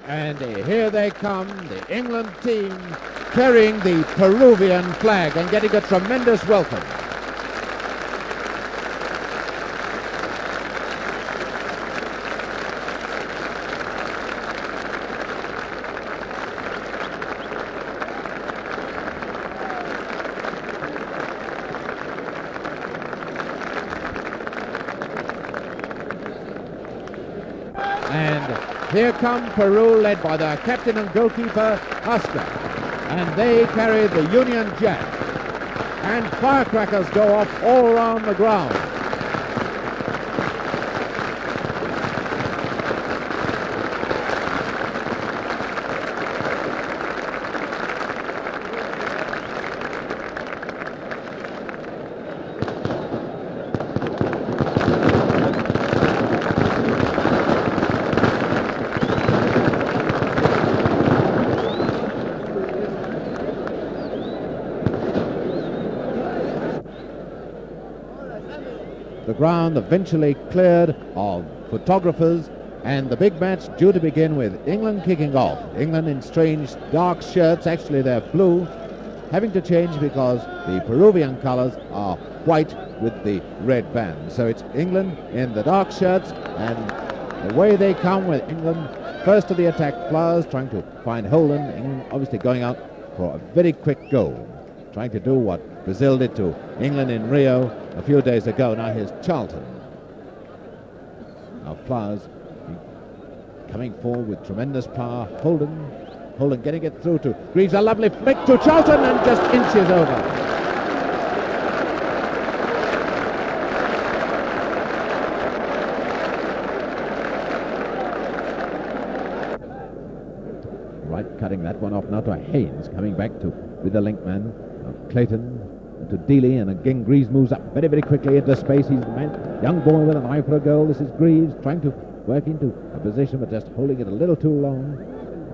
And here they come, the England team carrying the Peruvian flag and getting a tremendous welcome. And here come Peru, led by their captain and goalkeeper, Oscar. And they carry the Union Jack. And firecrackers go off all around the ground. The ground eventually cleared of photographers, and the big match due to begin with England kicking off. England in strange dark shirts, actually they're blue, having to change because the Peruvian colours are white with the red band. So it's England in the dark shirts, and the way they come with England first to the attack, Flowers trying to find Holden, England obviously going out for a very quick goal, trying to do what Brazil did to England in Rio a few days ago. Now here's Charlton. Now Flowers coming forward with tremendous power. Holden getting it through to Greaves. A lovely flick to Charlton and just inches over. Right, cutting that one off now to Haynes, coming back to with the link man. Clayton to Dealey, and again Greaves moves up very, very quickly into space. He's the man, young boy with an eye for a goal. This is Greaves trying to work into a position but just holding it a little too long,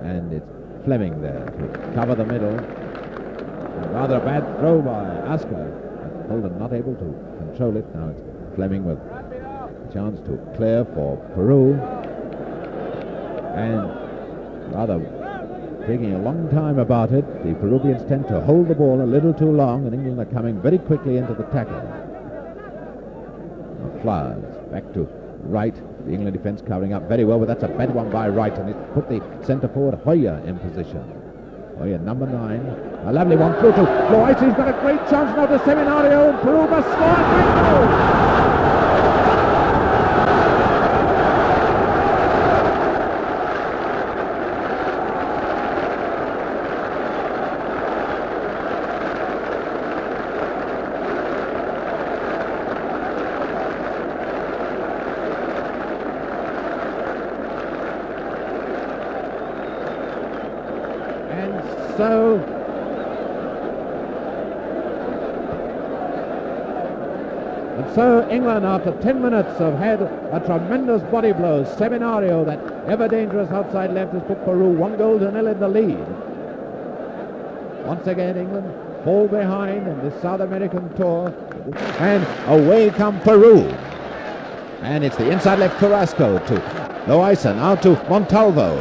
and it's Fleming there to cover the middle. A rather a bad throw by Asker. Holden not able to control it. Now it's Fleming with a chance to clear for Peru, and rather taking a long time about it. The Peruvians tend to hold the ball a little too long, and England are coming very quickly into the tackle. Now Flowers back to right. The England defence covering up very well, but that's a bad one by Wright, and it put the centre forward Hoyer in position. Hoyer, number 9. A lovely one through to Loaiza. He's got a great chance now to Seminario, and Peru must score. So England, after 10 minutes, have had a tremendous body blow. Seminario, that ever-dangerous outside left, has put Peru 1-0 in the lead. Once again, England fall behind in this South American tour. And away come Peru. And it's the inside left Carrasco to Loaiza, now to Montalvo.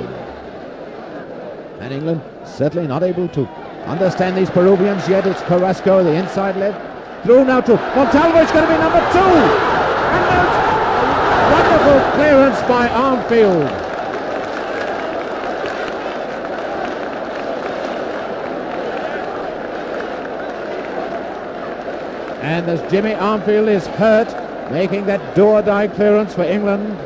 And England certainly not able to understand these Peruvians yet. It's Carrasco, the inside left. Through now to Montalvo. It's going to be number 2. And there's a wonderful clearance by Armfield. And as Jimmy Armfield is hurt, making that do-or-die clearance for England.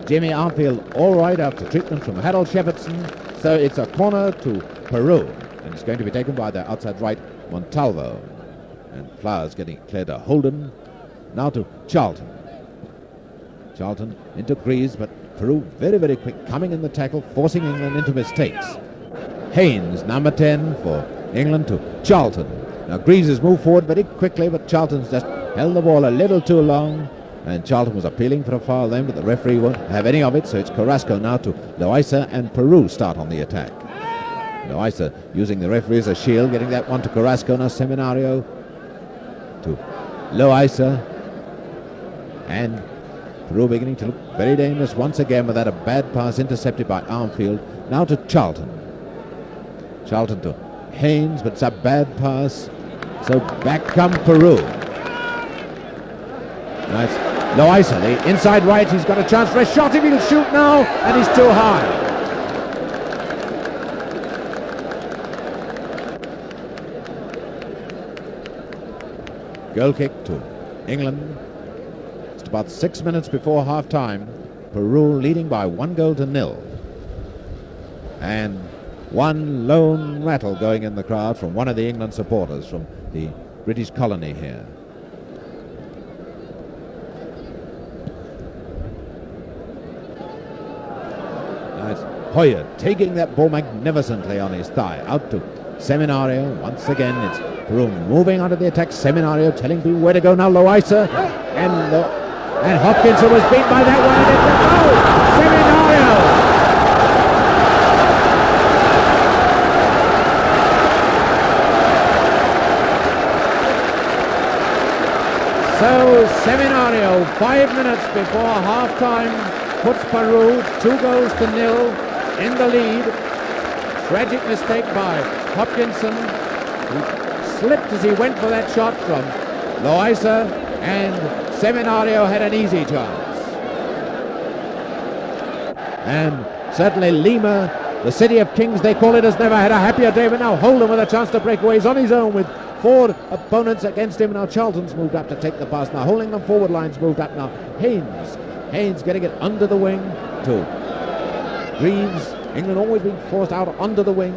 Jimmy Armfield all right after treatment from Harold Shepherdson. So it's a corner to Peru. And it's going to be taken by the outside right, Montalvo. And Flowers getting cleared to Holden. Now to Charlton. Charlton into Greaves, but Peru very, very quick, coming in the tackle, forcing England into mistakes. Haynes, number 10 for England to Charlton. Now Greaves has moved forward very quickly, but Charlton's just held the ball a little too long. And Charlton was appealing for a foul then, but the referee won't have any of it, so it's Carrasco now to Loaiza, and Peru start on the attack. Loaiza using the referee as a shield, getting that one to Carrasco. Now Seminario to Loaiza, and Peru beginning to look very dangerous once again with that a bad pass intercepted by Armfield. Now to Charlton. Charlton to Haynes, but it's a bad pass. So back come Peru. Nice. Loaiza, the inside right, he's got a chance for a shot if he'll shoot now, and he's too high. Goal kick to England. It's about 6 minutes before half-time. Peru leading by 1-0. And one lone rattle going in the crowd from one of the England supporters from the British colony here. Nice. Hoyer taking that ball magnificently on his thigh. Out to Seminario. Once again, it's Peru moving onto the attack. Seminario telling Peru where to go now. Loaiza and Hopkinson was beat by that one. Seminario. So Seminario, 5 minutes before half-time, puts Peru 2-0 in the lead. Tragic mistake by Hopkinson, who slipped as he went for that shot from Loaiza, and Seminario had an easy chance. And certainly Lima, the city of kings they call it, has never had a happier day, but now Holden with a chance to break away. He's on his own with 4 opponents against him. Now Charlton's moved up to take the pass. Now holding them forward line's moved up now. Haynes getting it under the wing to Greaves. England always being forced out under the wing.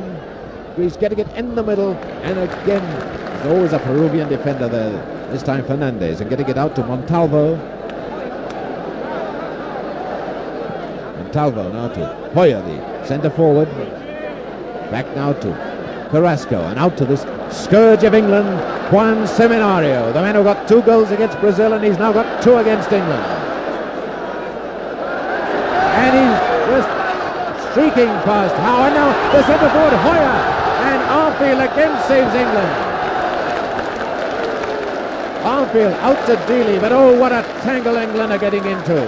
Greaves getting it in the middle, and again there's always a Peruvian defender there, this time Fernandez, and getting it out to Montalvo. Montalvo now to Hoyer, the centre forward. Back now to Carrasco, and out to this scourge of England, Juan Seminario, the man who got 2 goals against Brazil, and he's now got 2 against England. And he's just streaking past Howe, and now the centre forward Hoyer, and Armfield again saves England. Armfield out to Dealey, but oh, what a tangle England are getting into.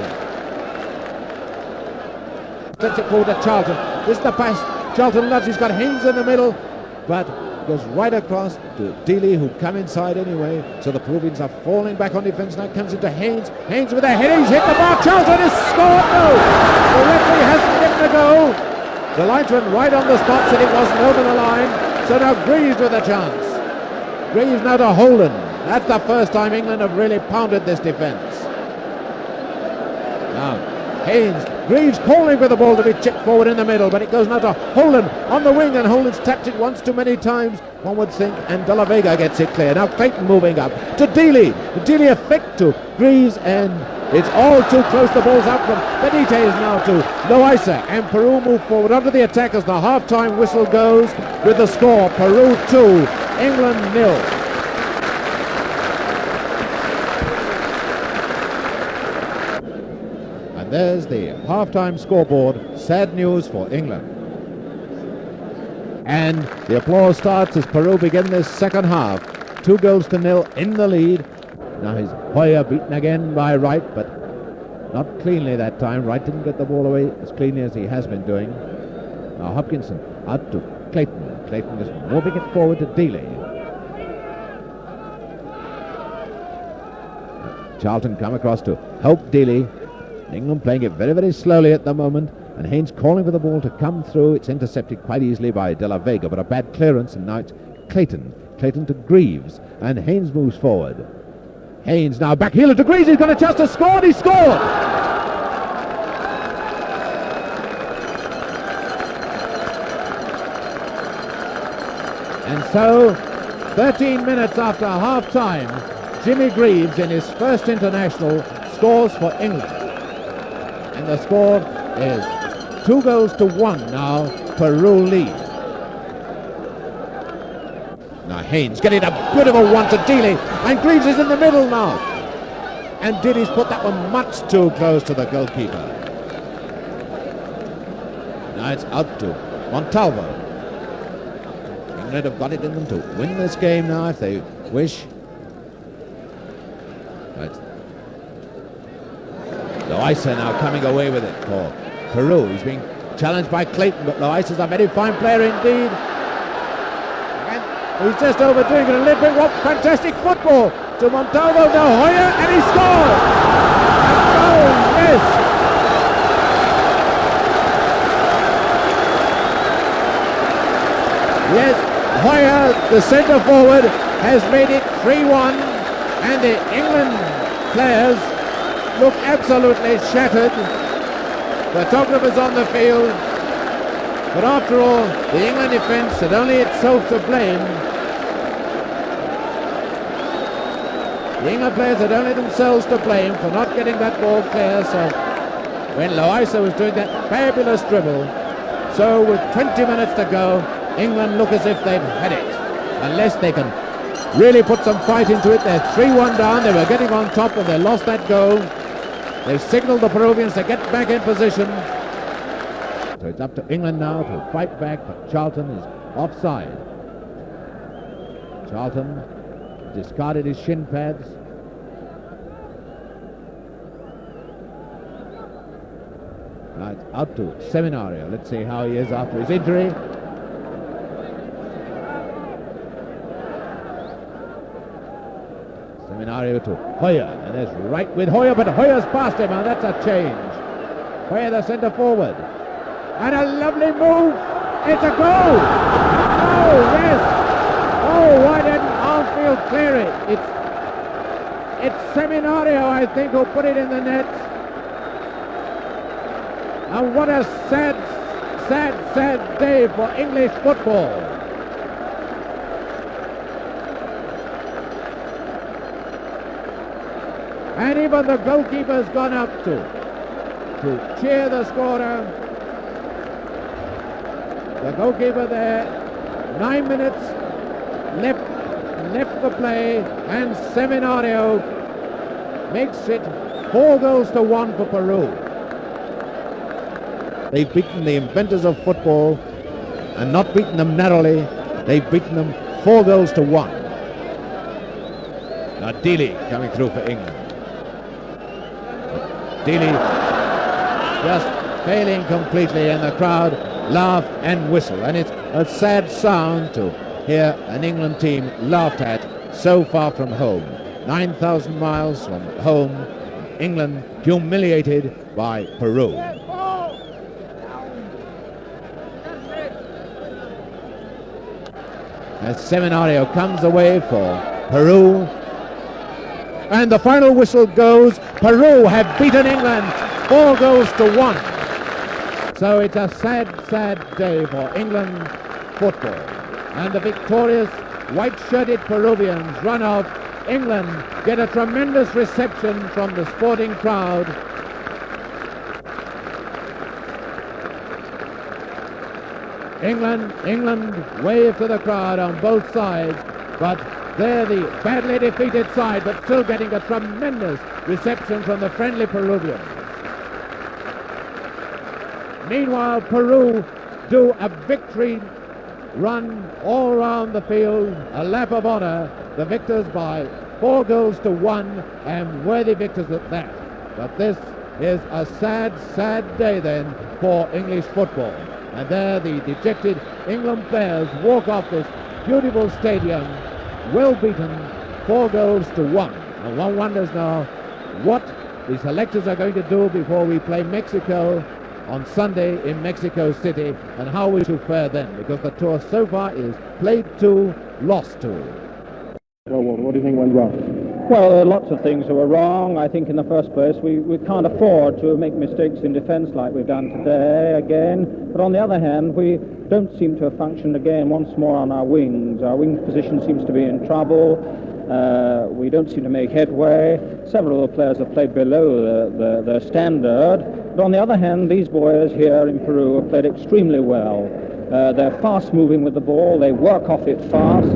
Sets it forward to Charlton. This is the pass. Charlton loves. He's got Haynes in the middle, but goes right across to Dealey, who come inside anyway. So the Peruvians are falling back on defence. Now comes into Haynes. Haynes with a header. He's hit the bar. Charlton has scored. No, the referee hasn't given a goal. The linesman right on the spot said it wasn't over the line. So now Greaves with a chance. Greaves now to Holden. That's the first time England have really pounded this defence. Now Haynes, Greaves calling for the ball to be chipped forward in the middle, but it goes now to Holden on the wing, and Holden's tapped it once too many times, one would think, and De La Vega gets it clear. Now Clayton moving up to Dealey. Dealey a flick to Greaves, and it's all too close. The ball's out from Benitez now to Loaiza, and Peru move forward onto the attack as the half-time whistle goes with the score, Peru 2, England 0. There's the half-time scoreboard. Sad news for England. And the applause starts as Peru begin this second half. 2-0 in the lead. Now he's Hoyer beaten again by Wright, but not cleanly that time. Wright didn't get the ball away as cleanly as he has been doing. Now Hopkinson out to Clayton. Clayton is moving it forward to Dealey. Charlton come across to help Dealey. England playing it very, very slowly at the moment, and Haynes calling for the ball to come through. It's intercepted quite easily by De La Vega, but a bad clearance, and now it's Clayton to Greaves, and Haynes moves forward. Haynes now back heeler to Greaves. He's got a chance to score, and he scored! And so 13 minutes after half-time, Jimmy Greaves in his first international scores for England. And the score is 2-1 now. Peru lead. Now Haynes getting a bit of a one to Dealey, and Greaves is in the middle now. And Dealey's put that one much too close to the goalkeeper. Now it's out to Montalvo. England have got it in them to win this game now if they wish. Loaiza now coming away with it for Peru. He's being challenged by Clayton, but Loaiza's a very fine player indeed. And he's just overdoing it a little bit. What fantastic football to Montalvo, now Hoyer, and he scored! A goal, yes! Yes, Hoyer, the centre forward, has made it 3-1, and the England players look absolutely shattered. The photographers on the field, but after all, the England defence had only itself to blame. The England players had only themselves to blame for not getting that ball clear. So when Loaiza was doing that fabulous dribble, so with 20 minutes to go, England look as if they've had it, unless they can really put some fight into it. They're 3-1 down. They were getting on top and they lost that goal. They've signalled the Peruvians to get back in position. So it's up to England now to fight back, but Charlton is offside. Charlton discarded his shin pads. Now it's out to Seminario. Let's see how he is after his injury. Seminario to Hoyer, and there's right with Hoyer, but Hoyer's past him, and that's a change. Hoyer, the centre forward, and a lovely move. It's a goal. Oh yes. Oh, why didn't Armfield clear it? It's Seminario, I think, who put it in the net. And what a sad, sad, sad day for English football. And even the goalkeeper's gone up to cheer the scorer. The goalkeeper there, 9 minutes left the play, and Seminario makes it 4-1 for Peru. They've beaten the inventors of football, and not beaten them narrowly. They've beaten them 4-1. Now Dealey coming through for England. Dealey just failing completely, and the crowd laugh and whistle, and it's a sad sound to hear an England team laughed at so far from home. 9,000 miles from home, England humiliated by Peru. As Seminario comes away for Peru, and the final whistle goes. Peru have beaten England 4-1. So it's a sad, sad day for England football. And the victorious white-shirted Peruvians run off. England get a tremendous reception from the sporting crowd. England wave to the crowd on both sides, but they're the badly defeated side, but still getting a tremendous reception from the friendly Peruvians. Meanwhile, Peru do a victory run all around the field, a lap of honor, the victors by 4-1, and worthy victors at that. But this is a sad, sad day then for English football. And there the dejected England players walk off this beautiful stadium, well beaten, 4-1. And one wonders now what the selectors are going to do before we play Mexico on Sunday in Mexico City, and how we shall fare then, because the tour so far is played to, lost to. Well, what do you think went wrong? Well, there are lots of things that were wrong. I think in the first place we can't afford to make mistakes in defence like we've done today again. But on the other hand, we don't seem to have functioned again once more on our wings. Our wing position seems to be in trouble. We don't seem to make headway. Several of the players have played below their standard. But on the other hand, these boys here in Peru have played extremely well. They're fast moving with the ball. They work off it fast.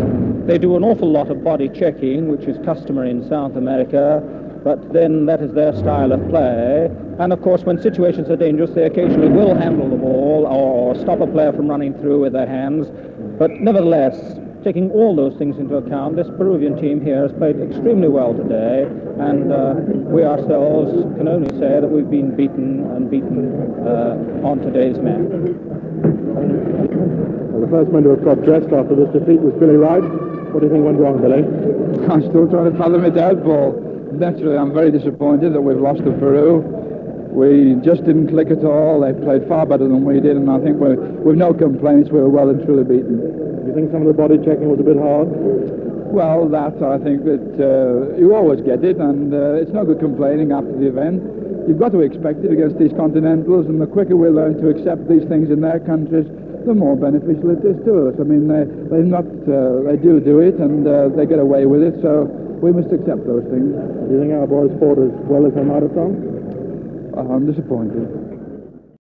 They do an awful lot of body checking, which is customary in South America, but then that is their style of play. And of course, when situations are dangerous, they occasionally will handle the ball or stop a player from running through with their hands. But nevertheless, taking all those things into account, this Peruvian team here has played extremely well today, and we ourselves can only say that we've been beaten on today's match. Well, the first man to have got dressed after this defeat was Billy Wright. What do you think went wrong, Billy? I'm still trying to fathom it out, Paul. Naturally, I'm very disappointed that we've lost to Peru. We just didn't click at all. They played far better than we did, and I think with no complaints, we were well and truly beaten. Do you think some of the body checking was a bit hard? Well, that I think that you always get it, and it's no good complaining after the event. You've got to expect it against these continentals, and the quicker we learn to accept these things in their countries, the more beneficial it is to us. I mean, they do it, and they get away with it, so we must accept those things. Do you think our boys fought as well as they might have done? I'm disappointed.